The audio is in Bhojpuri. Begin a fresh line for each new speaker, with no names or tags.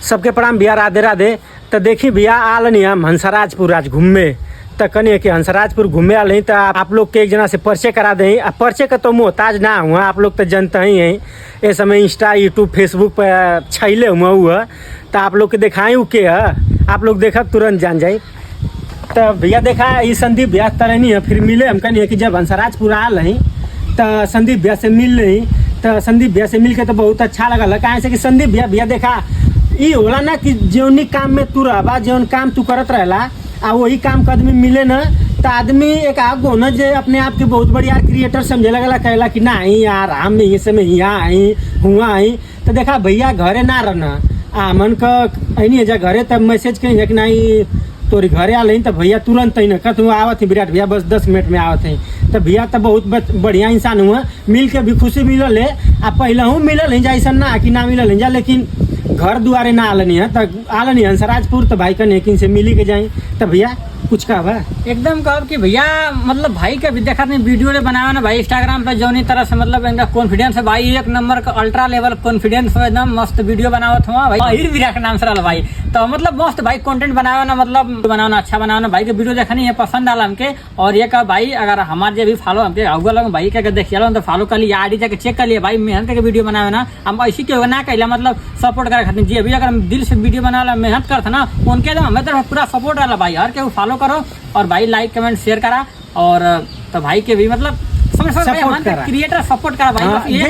सबके प्रणाम भैया, राधे राधे। तो देखी भैया आलनी हम हंसराजपुर आज घूमे, तो कनिए कि हंसराजपुर घूमे आल तो आप लोग के एक जना से परिचय करा दें। परिचय का तो मोहताज ना हुआ, आप लोग तो जानते ही हैं। इस समय इंस्टा यूट्यूब फेसबुक पर छैले हुआ तो आप लोग के दिखाएं उ के है, आप लोग देखा तुरंत जान जाए। तो भैया देखा ये संदीप भैया तरनी है, फिर मिले हम कनिए कि जब हंसराजपुर आल रही तो संदीप भैया से मिल रही, तो संदीप भैया से मिल के तो बहुत अच्छा लगल। कहाँ से कि संदीप भैया देखा ये होला ना कि जौनी काम में तू रहबा, जौन काम तू करत रहला आ वही काम का आदमी मिले ना तो आदमी एक आगो न जे अपने आप के बहुत बढ़िया क्रिएटर समझे लगला, कहला कि नहीं यार हम यहीं से मैं यहाँ आई हुआ आई। तो देखा भैया घरे ना रहना मन का ऐनी जा घरे, तब मैसेज कहीं कि नहीं तोरी घरे आ तो भैया तुरंत ही न कह तू आवत ही विराट भैया बस 10 मिनट में आवत है। तो भैया तो बहुत बढ़िया इंसान हुआ, मिल के भी खुशी मिलल है। आ पहले हूँ मिलल जा ऐसा ना कि ना मिलल जा, लेकिन घर दुआरे ना आलनी है तो आलनी हंसराजपुर तो भाई कन एक से मिली के जाए। तो भैया कुछ कहा बा
एकदम कहो कि भैया मतलब भाई के भी देखा नहीं वीडियो बनाया ना भाई इंस्टाग्राम पे जौनी तरह से मतलब इनका कॉन्फिडेंस है भाई, एक नंबर का अल्ट्रा लेवल कॉन्फिडेंस है, एकदम मस्त वीडियो बनावत हुआ भाई। अहिर विराट के नाम से रहा भाई, तो मतलब मस्त भाई कंटेंट बनावा ना, मतलब बनाना अच्छा बनाना भाई के वीडियो देखा नहीं है पसंद आला हमके। और ये कहा भाई अगर हमारे जो भी फॉलो हमके गूगल भाई के देखिए तो फॉलो कर लिया, आईडी जाके चेक कर लिया भाई, मेहनत करके वीडियो बनावे ना हम ऐसी क्यों ना कहला, मतलब सपोर्ट करे खातिर जी अभी अगर हम दिल से वीडियो बनाना मेहनत करते ना उनके तो हमें तो पूरा सपोर्ट वाला भाई, हर के फॉलो करो और भाई लाइक कमेंट शेयर करा। और तो भाई के भी मतलब समझ क्रिएटर सपोर्ट करा भाई।